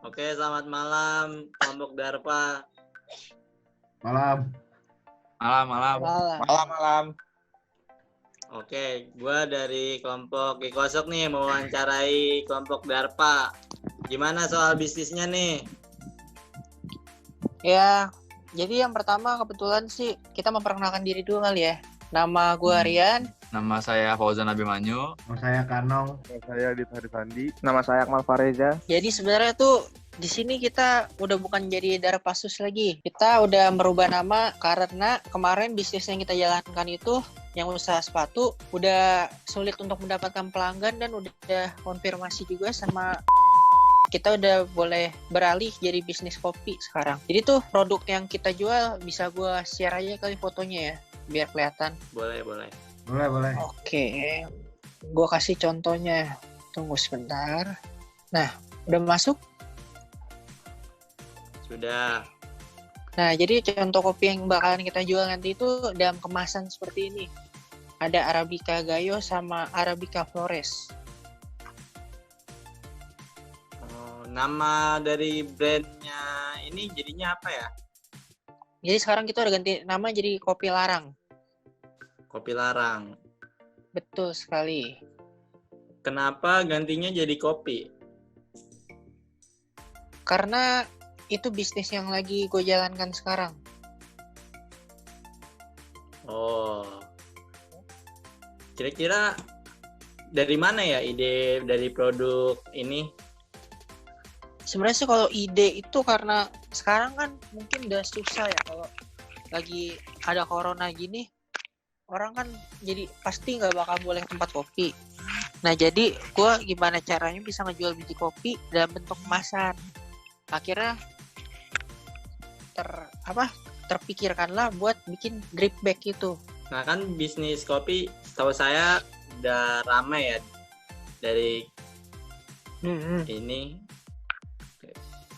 Oke, selamat malam kelompok Darpa. Malam. Malam. Oke, gue dari kelompok Kikosok nih mau wawancarai kelompok Darpa. Gimana soal bisnisnya nih? Ya, jadi yang pertama kebetulan sih kita memperkenalkan diri dulu kali ya. Nama gue Rian. Nama saya Fauzan Abimanyu. Nama saya Kanong. Nama saya Adit Harisandi. Nama saya Akmal Fareza. Jadi sebenarnya tuh di sini kita udah bukan jadi Darpasus lagi. Kita udah merubah nama karena kemarin bisnis yang kita jalankan itu yang usaha sepatu udah sulit untuk mendapatkan pelanggan dan udah konfirmasi juga sama kita udah boleh beralih jadi bisnis kopi sekarang. Jadi tuh produk yang kita jual bisa gue share aja kali fotonya ya biar kelihatan. Boleh. Boleh. Oke, gue kasih contohnya. Tunggu sebentar. Nah, udah masuk? Sudah. Nah, jadi contoh kopi yang bakalan kita jual nanti itu dalam kemasan seperti ini. Ada Arabica Gayo sama Arabica Flores. Nama dari brandnya ini jadinya apa ya? Jadi sekarang kita udah ganti nama jadi Kopi Larang. Kopi Larang. Betul sekali. Kenapa gantinya jadi kopi? Karena itu bisnis yang lagi gue jalankan sekarang. Oh. Kira-kira dari mana ya ide dari produk ini? Sebenarnya sih kalau ide itu karena sekarang kan mungkin udah susah ya kalau lagi ada corona gini, orang kan jadi pasti nggak bakal boleh tempat kopi. Nah jadi gue gimana caranya bisa ngejual biji kopi dalam bentuk kemasan. Akhirnya terpikirkanlah buat bikin drip bag itu. Nah kan bisnis kopi setahu saya udah ramai ya dari ini.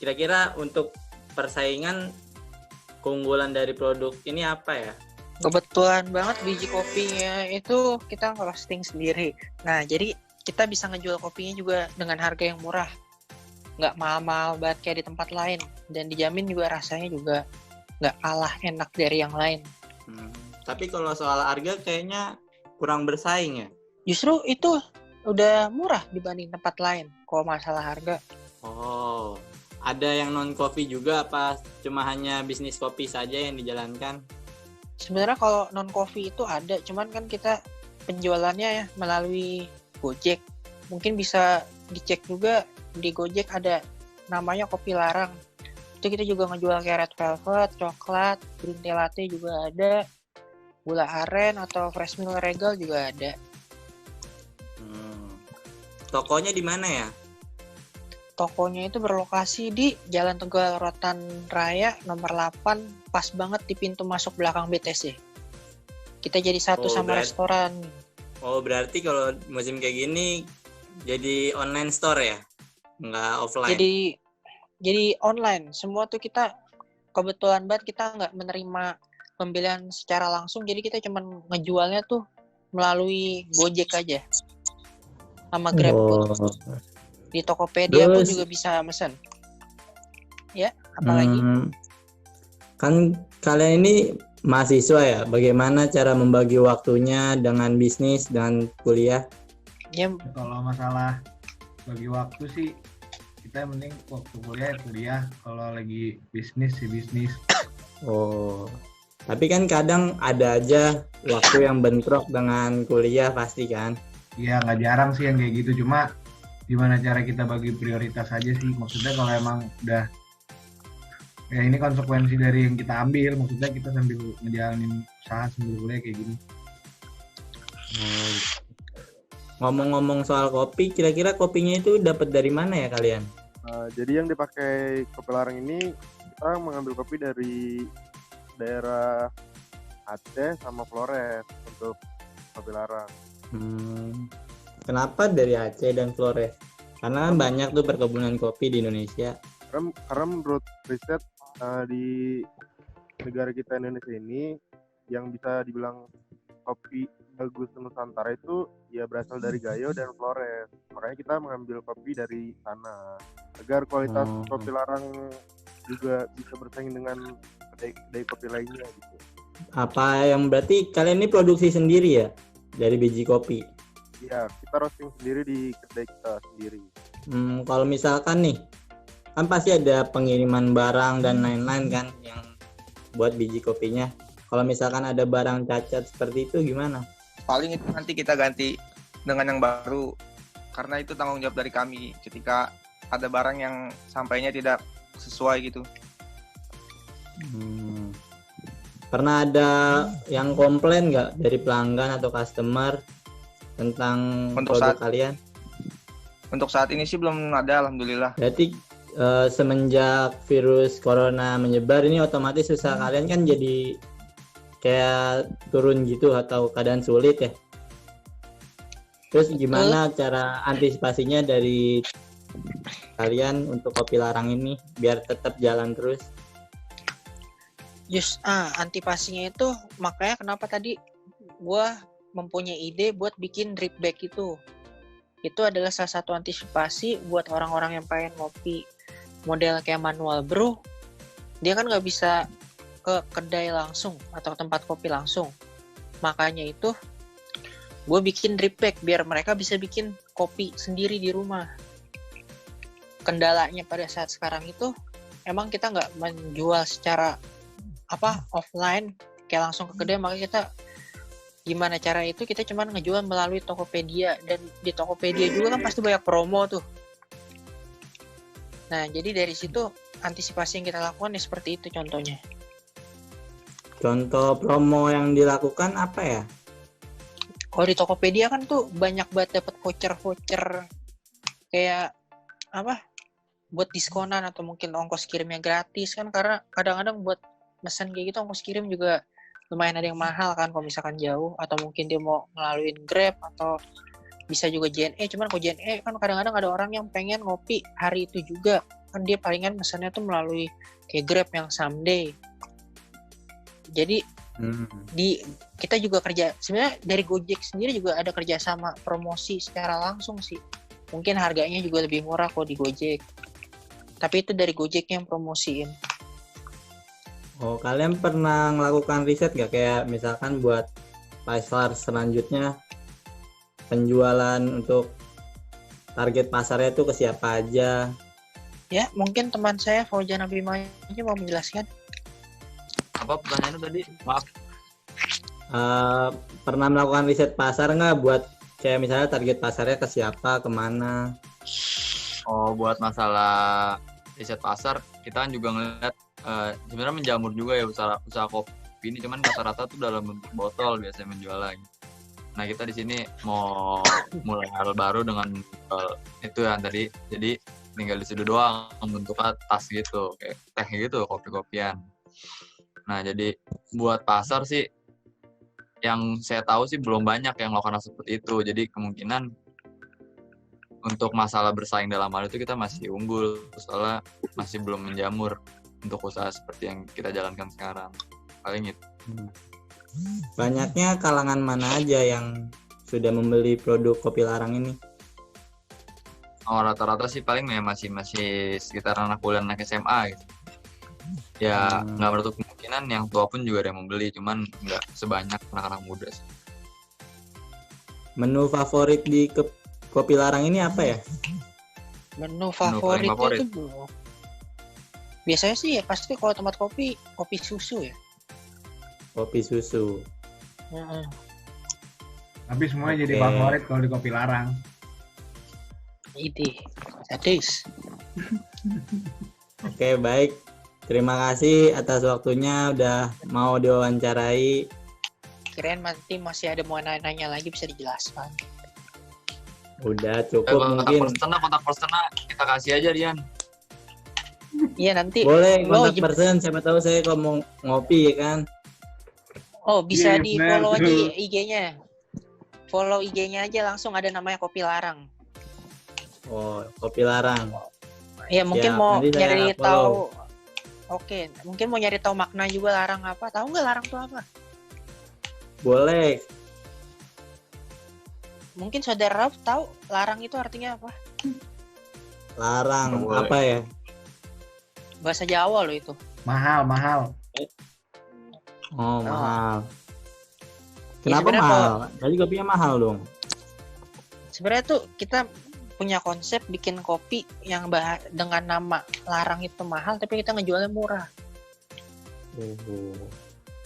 Kira-kira untuk persaingan keunggulan dari produk ini apa ya? Kebetulan banget biji kopinya itu kita roasting sendiri. Nah jadi kita bisa ngejual kopinya juga dengan harga yang murah. Nggak mahal-mahal banget kayak di tempat lain. Dan dijamin juga rasanya juga nggak kalah enak dari yang lain. Tapi kalau soal harga kayaknya kurang bersaing ya? Justru itu udah murah dibanding tempat lain kalau masalah harga. Oh, ada yang non-coffee juga apa cuma hanya bisnis kopi saja yang dijalankan? Sebenarnya kalau non-coffee itu ada, cuman kan kita penjualannya ya melalui Gojek. Mungkin bisa dicek juga di Gojek ada namanya Kopi Larang. Itu kita juga ngejual kayak red velvet, coklat, green tea latte juga ada, gula aren atau fresh milk regal juga ada. Tokonya di mana ya? Tokonya itu berlokasi di Jalan Tegal Rotan Raya nomor 8, pas banget di pintu masuk belakang BTC. Kita jadi satu sama restoran. Oh, berarti kalau musim kayak gini jadi online store ya? Nggak offline? Jadi online. Semua tuh kita kebetulan banget kita nggak menerima pembelian secara langsung, jadi kita cuma ngejualnya tuh melalui Gojek aja sama GrabFood. Di Tokopedia pun juga bisa mesen. Ya, apalagi? Kan kalian ini mahasiswa ya, bagaimana cara membagi waktunya dengan bisnis dan kuliah? Ya, kalau masalah bagi waktu sih kita mending waktu kuliah, kalau lagi bisnis sih bisnis. Oh, tapi kan kadang ada aja waktu yang bentrok dengan kuliah pasti kan? Iya, nggak jarang sih yang kayak gitu, cuma gimana cara kita bagi prioritas aja sih. Maksudnya kalau emang udah ya ini konsekuensi dari yang kita ambil, maksudnya kita sambil ngejalanin usaha sambil kuliah kayak gini. Ngomong-ngomong soal kopi, kira-kira kopinya itu dapat dari mana ya kalian? Jadi yang dipakai Kopi Larang ini kita mengambil kopi dari daerah Aceh sama Flores untuk Kopi Larang. Kenapa dari Aceh dan Flores? Karena banyak tuh perkebunan kopi di Indonesia. Karena menurut riset di negara kita Indonesia ini yang bisa dibilang kopi bagus Nusantara itu ya berasal dari Gayo dan Flores. Makanya kita mengambil kopi dari sana agar kualitas Oh. kopi Larang juga bisa bersaing dengan kedai kopi lainnya gitu. Apa yang berarti kalian ini produksi sendiri ya dari biji kopi? Iya, kita roasting sendiri di kedai kita sendiri. Kalau misalkan nih, kan pasti ada pengiriman barang dan lain-lain kan yang buat biji kopinya. Kalau misalkan ada barang cacat seperti itu gimana? Paling itu nanti kita ganti dengan yang baru, karena itu tanggung jawab dari kami ketika ada barang yang sampainya tidak sesuai gitu. Pernah ada yang komplain nggak dari pelanggan atau customer tentang Untuk produk saat- kalian? Untuk saat ini sih belum ada, alhamdulillah. Berarti semenjak virus corona menyebar ini otomatis usaha kalian kan jadi kayak turun gitu atau keadaan sulit ya. Terus gimana cara antisipasinya dari kalian untuk kopi larang ini biar tetap jalan terus? Antisipasinya itu makanya kenapa tadi gua mempunyai ide buat bikin drip bag itu. Itu adalah salah satu antisipasi buat orang-orang yang pengen ngopi model kayak manual brew. Dia kan nggak bisa ke kedai langsung atau tempat kopi langsung. Makanya itu gue bikin drip bag biar mereka bisa bikin kopi sendiri di rumah. Kendalanya pada saat sekarang itu emang kita nggak menjual secara offline kayak langsung ke kedai, makanya kita gimana cara itu kita cuma ngejual melalui Tokopedia, dan di Tokopedia juga kan pasti banyak promo tuh. Nah, jadi dari situ antisipasi yang kita lakukan ya seperti itu contohnya. Contoh promo yang dilakukan apa ya? Kalau di Tokopedia kan tuh banyak banget dapat voucher kayak buat diskonan atau mungkin ongkos kirimnya gratis kan, karena kadang-kadang buat pesan kayak gitu ongkos kirim juga lumayan ada yang mahal kan kalau misalkan jauh, atau mungkin dia mau ngelaluin Grab atau bisa juga JNE. Cuman kalau JNE kan kadang-kadang ada orang yang pengen ngopi hari itu juga kan, dia palingan pesannya tuh melalui kayak Grab yang someday. Jadi kita juga kerja sebenarnya dari Gojek sendiri juga ada kerja sama promosi secara langsung sih. Mungkin harganya juga lebih murah kalau di Gojek, tapi itu dari Gojek yang promosiin. Oh, kalian pernah melakukan riset nggak kayak misalkan buat pasar selanjutnya penjualan untuk target pasarnya itu ke siapa aja? Ya, mungkin teman saya Fauzan Abimanyu mau menjelaskan. Apa pertanyaannya tadi? Maaf. Pernah melakukan riset pasar nggak buat kayak misalnya target pasarnya ke siapa, kemana? Oh, buat masalah riset pasar, kita kan juga ngeliat sebenarnya menjamur juga ya usaha kopi ini, cuman rata-rata tuh dalam bentuk botol biasanya menjualnya. Nah, kita di sini mau mulai hal baru dengan itu yang tadi, jadi tinggal disitu doang bentuknya tas gitu, kayak teh gitu, kopi-kopian. Nah, jadi buat pasar sih yang saya tahu sih belum banyak yang melakukan hal seperti itu. Jadi kemungkinan untuk masalah bersaing dalam hal itu kita masih unggul, soalnya masih belum menjamur untuk usaha seperti yang kita jalankan sekarang. Paling itu. Banyaknya kalangan mana aja yang sudah membeli produk kopi larang ini? Oh, rata-rata sih paling ya masih sekitar anak kuliah, anak SMA gitu. Ya nggak menutup kemungkinan yang tua pun juga ada yang membeli, cuman nggak sebanyak anak-anak muda sih. Menu favorit di kopi larang ini apa ya? Menu paling favorit favorit. itu biasanya sih ya pasti kalau tempat kopi susu ya. Kopi susu. Heeh. Tapi semuanya jadi Oke. favorit kalau di kopi larang. Ide, sadis. Oke, baik. Terima kasih atas waktunya udah mau diwawancarai. Kirain nanti masih ada mau nanya lagi bisa dijelaskan. Udah cukup mungkin. Kontak personnya kita kasih aja, Rian. Iya nanti. Boleh Oh, kontak person, siapa tahu saya kalau mau ngopi ya kan. Oh bisa Iya, di benar, follow aja betul. IG-nya. Follow IG-nya aja langsung, ada namanya Kopi Larang. Oh, kopi larang. Ya mungkin Siap, mau nanti saya nyari follow. tahu. Oke, mungkin mau nyari tahu makna juga larang apa? Tahu nggak larang itu apa? Boleh. mungkin saudara Rauf tahu larang itu artinya apa? Larang Nggak boleh. apa ya? Bahasa Jawa loh itu. Mahal. Oh, mahal. Kenapa sebenarnya mahal? Jadi kopinya mahal dong. Sebenarnya tuh kita punya konsep bikin kopi yang dengan nama larang itu mahal, tapi kita ngejualnya murah. Oh.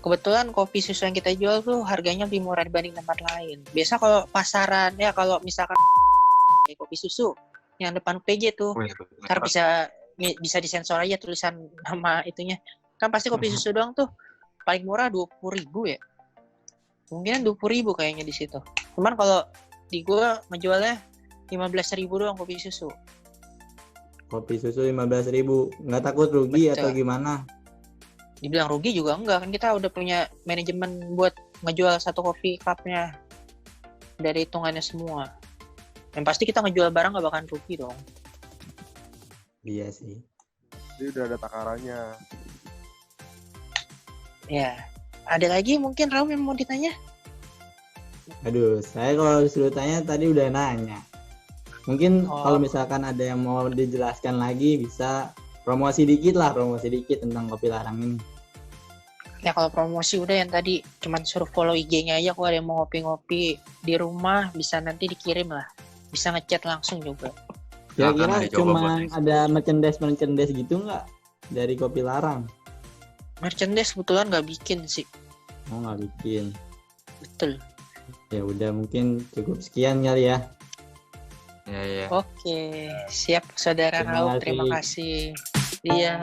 Kebetulan kopi susu yang kita jual tuh harganya lebih murah dibanding tempat lain. Biasa kalau pasaran ya, kalau misalkan kopi susu yang depan PJ tuh, Wih, ntar bisa disensor aja tulisan nama itunya. Kan pasti kopi susu doang tuh paling murah 20.000 ya. Kemungkinan 20.000 kayaknya di situ. Cuman kalau di gua ngejualnya 15.000 doang kopi susu. Kopi susu 15.000. Nggak takut rugi Betul. atau gimana? Dibilang rugi juga enggak, kan kita udah punya manajemen buat ngejual satu kopi cupnya dari hitungannya semua. Yang pasti kita ngejual barang gak bakalan rugi dong. Iya sih. Jadi udah ada takarannya. Ya, ada lagi mungkin Raum yang mau ditanya? Aduh, saya kalau disuruh tanya tadi udah nanya. Mungkin Oh. kalau misalkan ada yang mau dijelaskan lagi bisa promosi dikit tentang kopi larang ini. Ya kalau promosi udah yang tadi cuman suruh follow IG-nya aja, kalau ada yang mau ngopi-ngopi di rumah bisa nanti dikirim lah. Bisa ngechat langsung juga. Kira-kira Akan dicoba cuman buat ada merchandise gitu nggak dari kopi larang? Merchandise kebetulan nggak bikin sih. Oh, nggak bikin. Betul. Ya udah, mungkin cukup sekian kali ya. Ya. Oke, siap saudara Terima Raum. kasih. Terima kasih. Iya.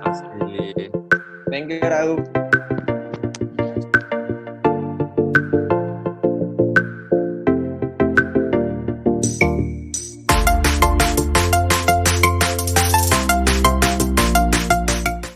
Asli. Thank you Raul.